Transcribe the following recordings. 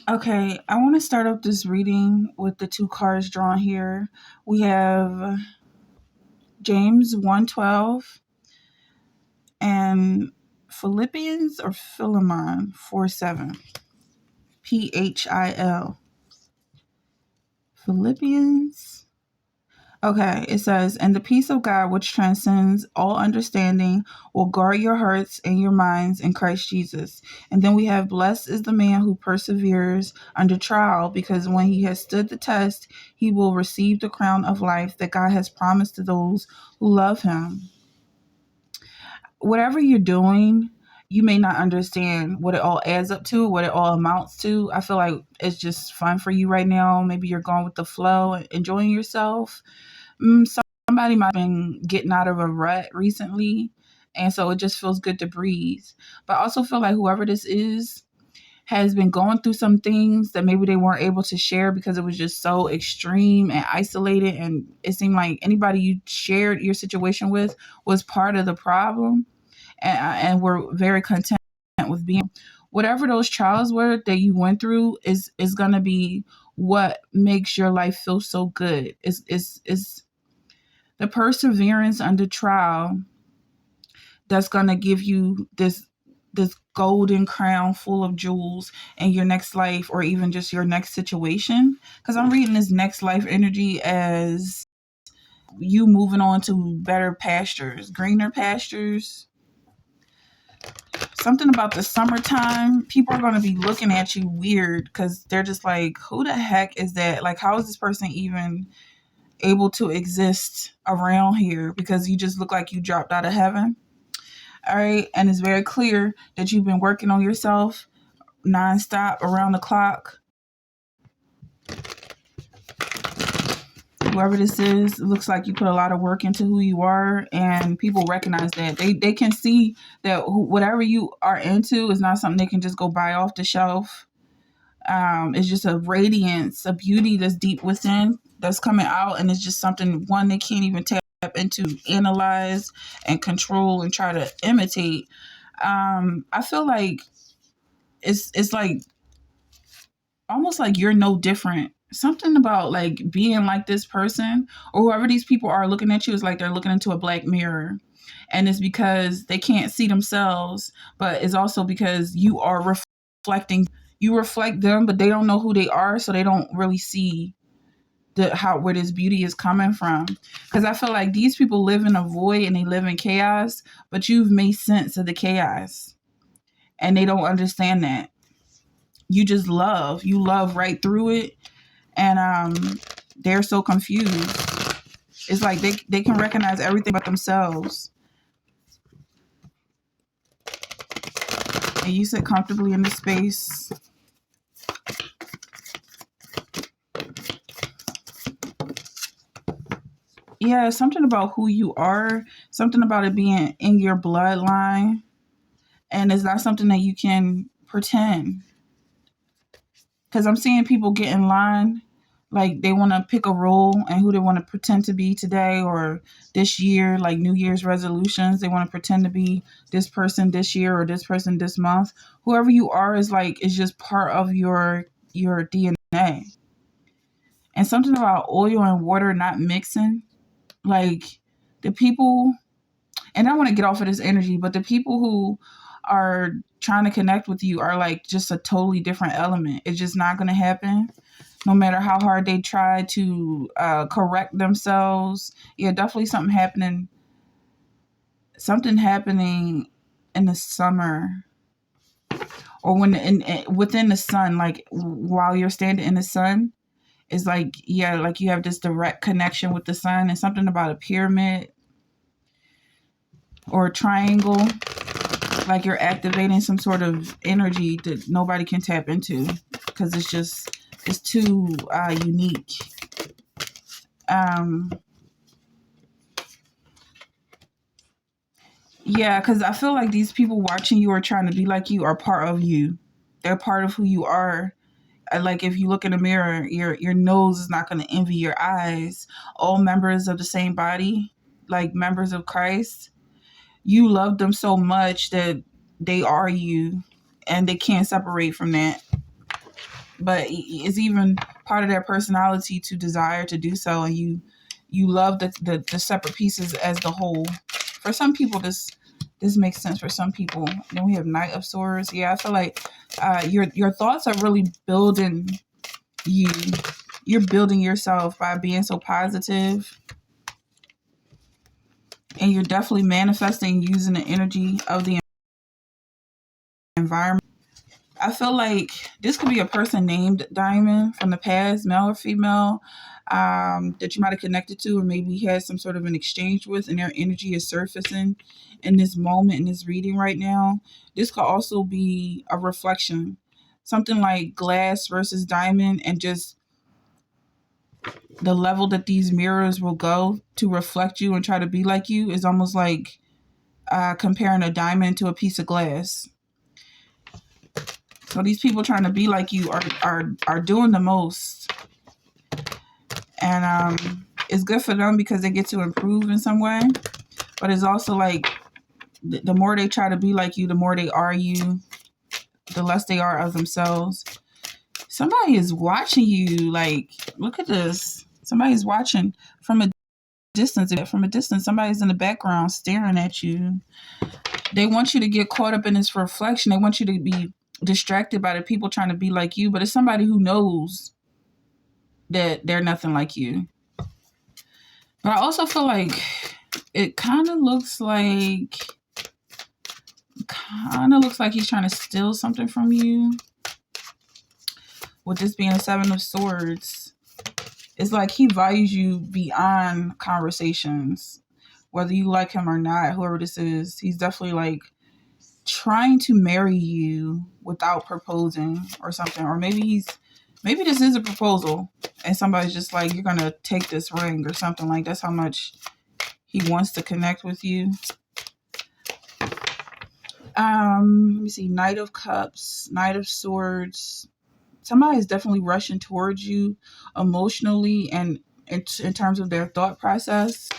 Okay, I want to start up this reading with the two cards drawn here. We have James 1:12 and Philippians or Philemon 4:7. Phil. Philippians. Okay, it says, and the peace of God, which transcends all understanding, will guard your hearts and your minds in Christ Jesus. And then we have, blessed is the man who perseveres under trial, because when he has stood the test, he will receive the crown of life that God has promised to those who love him. Whatever you're doing, you may not understand what it all adds up to, what it all amounts to. I feel like it's just fun for you right now. Maybe you're going with the flow, enjoying yourself. Somebody might have been getting out of a rut recently, and so it just feels good to breathe. But I also feel like whoever this is has been going through some things that maybe they weren't able to share because it was just so extreme and isolated, and it seemed like anybody you shared your situation with was part of the problem, and we're very content with being whatever those trials were that you went through is gonna be what makes your life feel so good. Is the perseverance under trial that's going to give you this golden crown full of jewels in your next life, or even just your next situation, because I'm reading this next life energy as you moving on to better pastures, greener pastures. Something about the summertime, people are going to be looking at you weird because they're just like, who the heck is that? Like, how is this person even able to exist around here, because you just look like you dropped out of heaven. All right. And it's very clear that you've been working on yourself nonstop around the clock. Whoever this is, it looks like you put a lot of work into who you are, and people recognize that. They can see that whatever you are into is not something they can just go buy off the shelf. It's just a radiance, a beauty that's deep within that's coming out, and it's just something one they can't even tap into, analyze, and control and try to imitate. I feel like it's like almost like you're no different. Something about like being like this person or whoever these people are looking at you is like they're looking into a black mirror. And it's because they can't see themselves, but it's also because you are reflecting. You reflect them, but they don't know who they are, so they don't really see where this beauty is coming from. Because I feel like these people live in a void and they live in chaos, but you've made sense of the chaos, and they don't understand that. You just love. You love right through it, and they're so confused. It's like they can recognize everything but themselves. And you sit comfortably in this space. Yeah, something about who you are, something about it being in your bloodline, and it's not something that you can pretend. Because I'm seeing people get in line, like they want to pick a role and who they want to pretend to be today or this year, like New Year's resolutions. They want to pretend to be this person this year or this person this month. Whoever you are is just part of your DNA. And something about oil and water not mixing, like the people, and I want to get off of this energy, but the people who are trying to connect with you are like just a totally different element. It's just not going to happen no matter how hard they try to correct themselves. Yeah, definitely something happening in the summer, or within the sun, like while you're standing in the sun. Is like, yeah, like you have this direct connection with the sun, and something about a pyramid or a triangle, like you're activating some sort of energy that nobody can tap into because it's too unique. Um, yeah, because I feel like these people watching you or trying to be like you are part of you. They're part of who you are. Like if you look in the mirror, your nose is not going to envy your eyes. All members of the same body, like members of Christ, you love them so much that they are you, and they can't separate from that. but it's even part of their personality to desire to do so, and you love the separate pieces as the whole. For some people, this makes sense. For some people, then we have Knight of Swords. Yeah, I feel like your thoughts are really building you. You're building yourself by being so positive, and you're definitely manifesting using the energy of the environment. I feel like this could be a person named Diamond from the past, male or female, that you might have connected to, or maybe had some sort of an exchange with, and their energy is surfacing in this moment, in this reading right now. This could also be a reflection, something like glass versus diamond, and just the level that these mirrors will go to reflect you and try to be like you is almost like comparing a diamond to a piece of glass. So these people trying to be like you are doing the most, and it's good for them because they get to improve in some way. But it's also like the more they try to be like you, the more they are you, the less they are of themselves. Somebody is watching you. Like, look at this. Somebody's watching from a distance. From a distance, somebody's in the background staring at you. They want you to get caught up in this reflection. They want you to be distracted by the people trying to be like you, but it's somebody who knows that they're nothing like you. But I also feel like it kind of looks like he's trying to steal something from you. With this being a Seven of Swords, it's like he values you beyond conversations, whether you like him or not. Whoever this is, he's definitely like trying to marry you without proposing or something. Or maybe this is a proposal and somebody's just like, you're gonna take this ring or something. Like, that's how much he wants to connect with you. Let me see. Knight of Cups, Knight of Swords. Somebody is definitely rushing towards you emotionally and in terms of their thought process.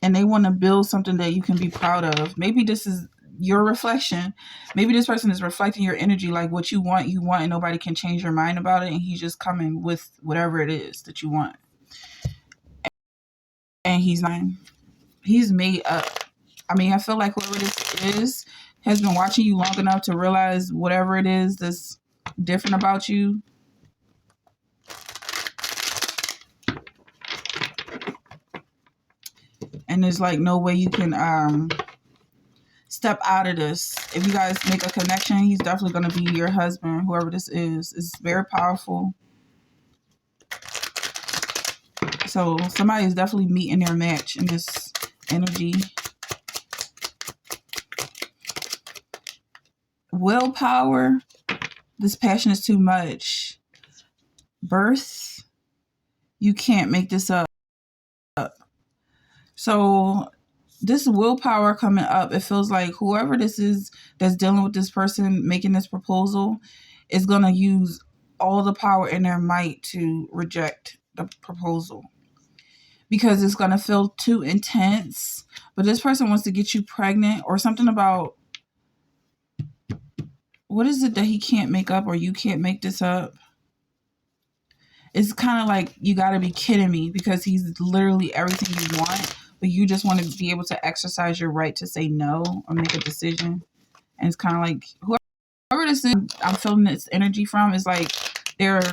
And they want to build something that you can be proud of. Maybe this is your reflection. Maybe this person is reflecting your energy, like what you want, and nobody can change your mind about it. And he's just coming with whatever it is that you want. And he's made up. I mean, I feel like whoever this is has been watching you long enough to realize whatever it is that's different about you. And there's like no way you can step out of this. If you guys make a connection, he's definitely going to be your husband, whoever this is. It's very powerful. So somebody is definitely meeting their match in this energy. Willpower. This passion is too much. Birth. You can't make this up. So this willpower coming up, it feels like whoever this is that's dealing with this person making this proposal is going to use all the power in their might to reject the proposal because it's going to feel too intense. But this person wants to get you pregnant or something about, what is it that he can't make up or you can't make this up? It's kind of like, you got to be kidding me, because he's literally everything you want, but you just want to be able to exercise your right to say no or make a decision. And it's kind of like, whoever this is, I'm feeling this energy from, is like they're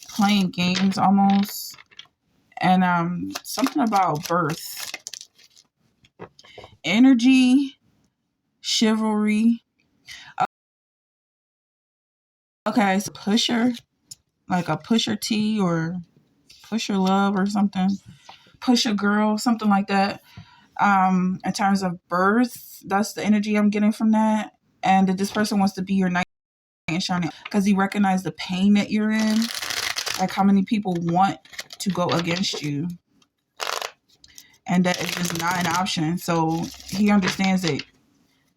playing games almost. And something about birth. Energy, chivalry. Okay, so pusher, like a pusher T or pusher love or something. Pusher girl, something like that. In terms of birth, that's the energy I'm getting from that. And that this person wants to be your knight in shining because he recognized the pain that you're in. Like, how many people want to go against you, and that is just not an option. So he understands it.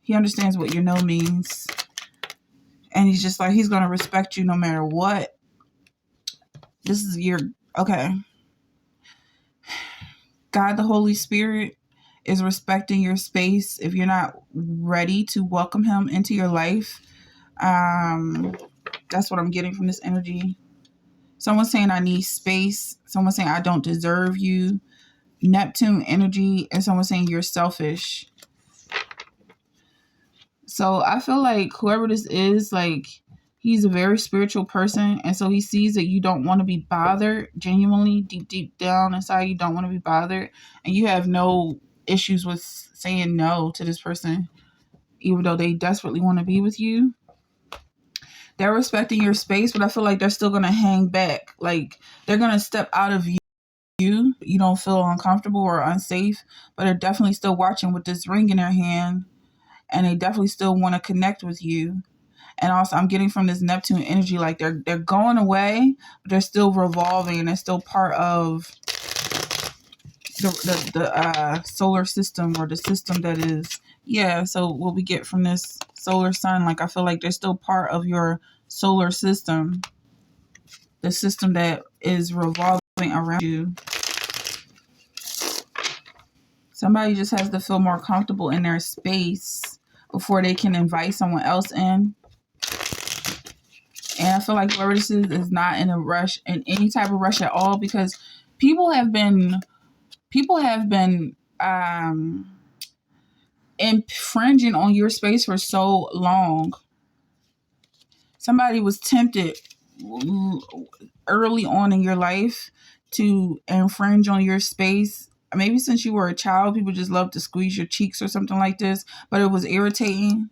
He understands what your no means. And he's just like, he's going to respect you no matter what. This is your, okay. God, the Holy Spirit, is respecting your space. If you're not ready to welcome him into your life, That's what I'm getting from this energy. Someone's saying I need space. Someone's saying I don't deserve you. Neptune energy, and someone saying you're selfish. So I feel like whoever this is, like, he's a very spiritual person, and so he sees that you don't want to be bothered. Genuinely, deep down inside, you don't want to be bothered, and you have no issues with saying no to this person, even though they desperately want to be with you. They're respecting your space, but I feel like they're still gonna hang back. Like, they're gonna step out of you don't feel uncomfortable or unsafe, but they're definitely still watching with this ring in their hand, and they definitely still want to connect with you. And also, I'm getting from this Neptune energy, like they're going away, but they're still revolving, and they're still part of the solar system, or the system that is, yeah. So what we get from this solar sun, like, I feel like they're still part of your solar system, the system that is revolving around you. Somebody just has to feel more comfortable in their space before they can invite someone else in. And I feel like whoever this is not in a rush, in any type of rush at all, because people have been infringing on your space for so long. Somebody was tempted early on in your life to infringe on your space. Maybe since you were a child, people just love to squeeze your cheeks or something like this, but it was irritating.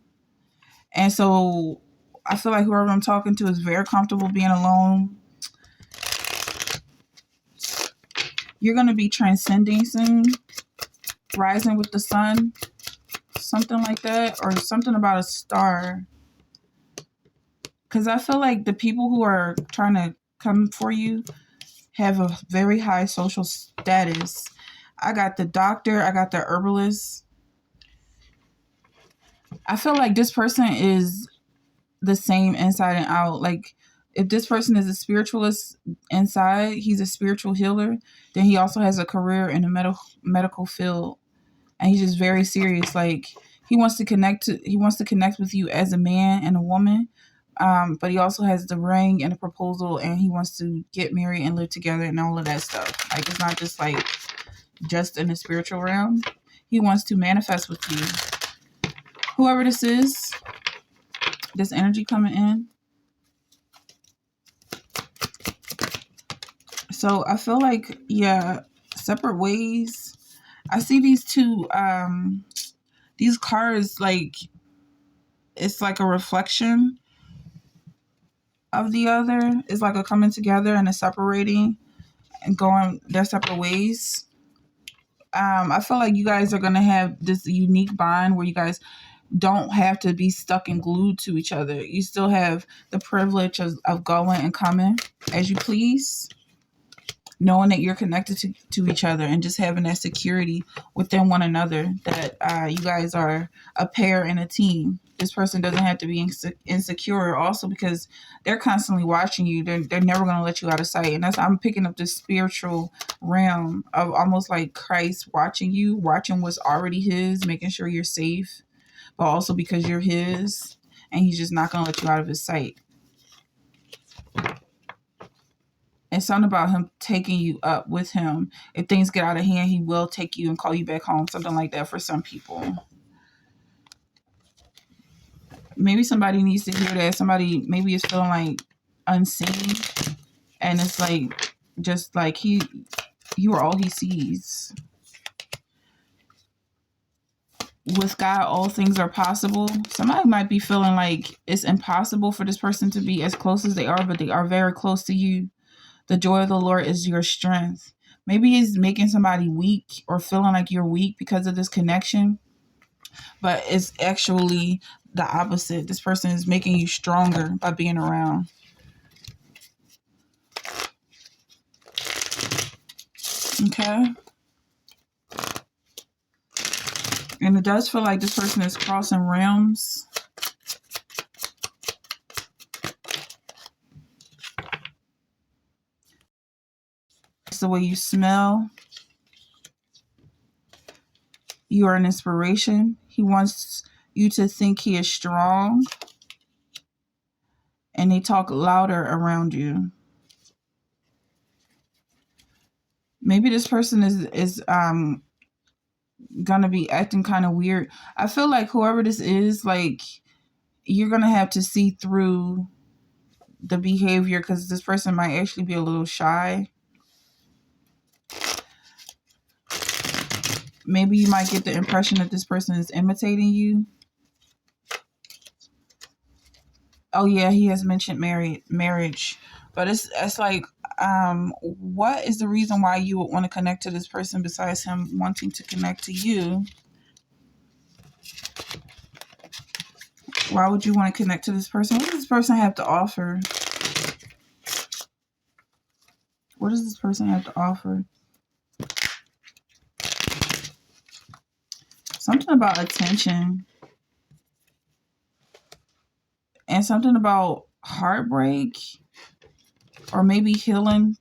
And so I feel like whoever I'm talking to is very comfortable being alone. You're going to be transcending soon, rising with the sun, something like that, or something about a star. Because I feel like the people who are trying to come for you have a very high social status. I got the doctor, I got the herbalist. I feel like this person is the same inside and out. Like, if this person is a spiritualist inside, he's a spiritual healer, then he also has a career in the medical field, and he's just very serious. Like, he wants to connect with you as a man and a woman, but he also has the ring and a proposal, and he wants to get married and live together and all of that stuff. Like, it's not just like just in the spiritual realm. He wants to manifest with you. Whoever this is, this energy coming in. So I feel like, yeah, separate ways. I see these two, these cards, like, it's like a reflection of the other. It's like a coming together and a separating and going their separate ways. I feel like you guys are going to have this unique bond where you guys don't have to be stuck and glued to each other. You still have the privilege of going and coming as you please, knowing that you're connected to each other, and just having that security within one another that you guys are a pair and a team. This person doesn't have to be insecure also, because they're constantly watching you. They're never going to let you out of sight. And I'm picking up this spiritual realm of almost like Christ watching you, watching what's already his, making sure you're safe, but also because you're his, and he's just not going to let you out of his sight. And something about him taking you up with him. If things get out of hand, he will take you and call you back home. Something like that for some people. Maybe somebody needs to hear that. Somebody maybe is feeling like unseen. And it's like, just like you are all he sees. With God, all things are possible. Somebody might be feeling like it's impossible for this person to be as close as they are, but they are very close to you. The joy of the Lord is your strength. Maybe he's making somebody weak or feeling like you're weak because of this connection, but it's actually the opposite. This person is making you stronger by being around. Okay. And it does feel like this person is crossing realms. It's the way you smell. You are an inspiration. He wants you to think he is strong. and they talk louder around you. Maybe this person is gonna be acting kind of weird. I feel like whoever this is, like, you're gonna have to see through the behavior, because this person might actually be a little shy. Maybe you might get the impression that this person is imitating you. Oh yeah, he has mentioned marriage, but it's like, what is the reason why you would want to connect to this person besides him wanting to connect to you? Why would you want to connect to this person? What does this person have to offer? What does this person have to offer? Something about attention. And something about heartbreak. Or maybe healing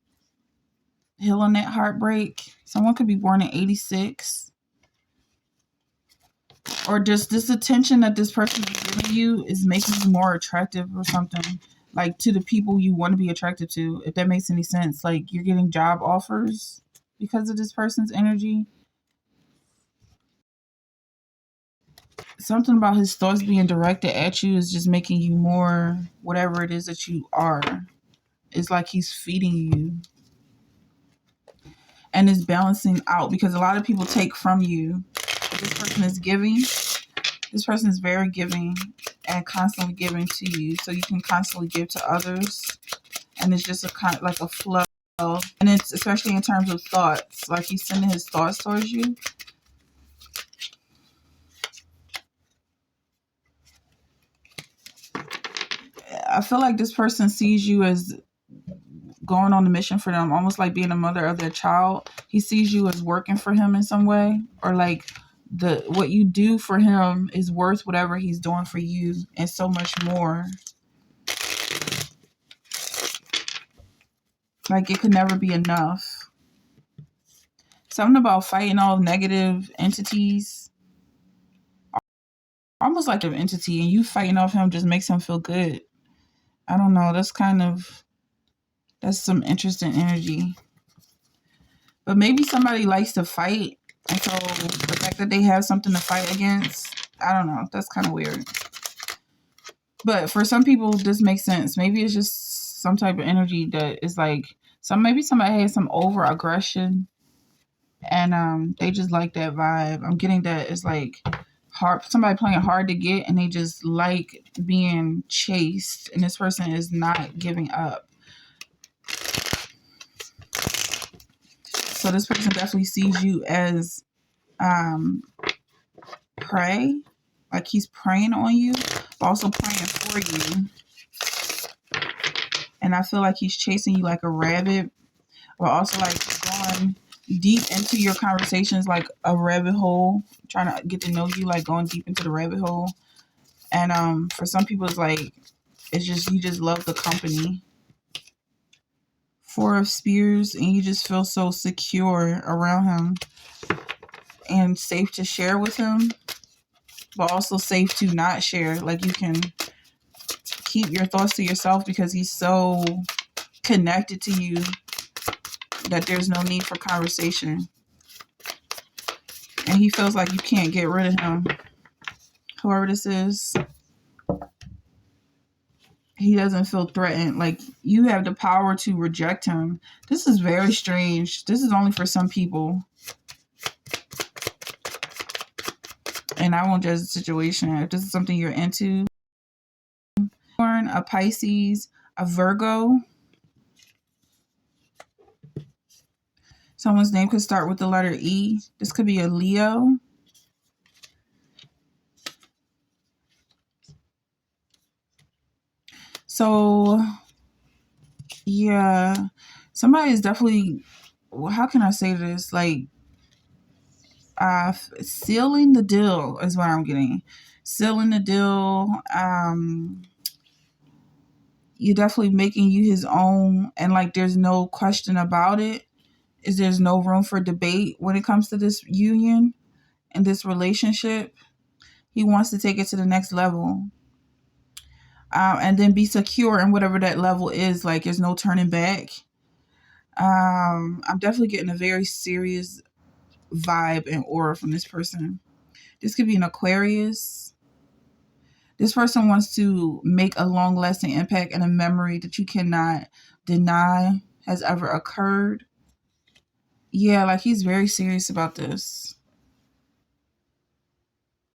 that heartbreak. Someone could be born in 86. Or just this attention that this person is giving you is making you more attractive or something. Like, to the people you want to be attracted to, if that makes any sense. Like, you're getting job offers because of this person's energy. Something about his thoughts being directed at you is just making you more whatever it is that you are. It's like he's feeding you. And it's balancing out, because a lot of people take from you. This person is giving. This person is very giving and constantly giving to you, so you can constantly give to others. And it's just a kind of like a flow. And it's especially in terms of thoughts, like he's sending his thoughts towards you. I feel like this person sees you as going on a mission for them, almost like being a mother of their child. He sees you as working for him in some way, or like what you do for him is worth whatever he's doing for you, and so much more. Like, it could never be enough. Something about fighting off negative entities, almost like an entity, and you fighting off him just makes him feel good. I don't know. That's some interesting energy. But maybe somebody likes to fight, and so the fact that they have something to fight against, I don't know. That's kind of weird. But for some people, this makes sense. Maybe it's just some type of energy that is like, maybe somebody has some over aggression, and they just like that vibe. I'm getting that it's like somebody playing hard to get, and they just like being chased, and this person is not giving up. So this person definitely sees you as prey, like he's preying on you, but also praying for you. And I feel like he's chasing you like a rabbit, or also like going deep into your conversations like a rabbit hole, trying to get to know you, like going deep into the rabbit hole. And for some people, it's like, it's just, you just love the company. 4 of Spears, and you just feel so secure around him and safe to share with him, but also safe to not share. Like, you can keep your thoughts to yourself because he's so connected to you that there's no need for conversation. And he feels like you can't get rid of him. Whoever this is, he doesn't feel threatened. Like, you have the power to reject him. This is very strange. This is only for some people. And I won't judge the situation. If this is something you're into, a Pisces, a Virgo. Someone's name could start with the letter E. This could be a Leo. So, yeah, somebody is definitely, how can I say this? Like, sealing the deal is what I'm getting. Sealing the deal. You're definitely making you his own, and like, there's no question about it. There's no room for debate when it comes to this union and this relationship. He wants to take it to the next level. and then be secure in whatever that level is. Like there's no turning back. I'm definitely getting a very serious vibe and aura from this person. This could be an Aquarius. This person wants to make a long lasting impact and a memory that you cannot deny has ever occurred. Yeah, like he's very serious about this.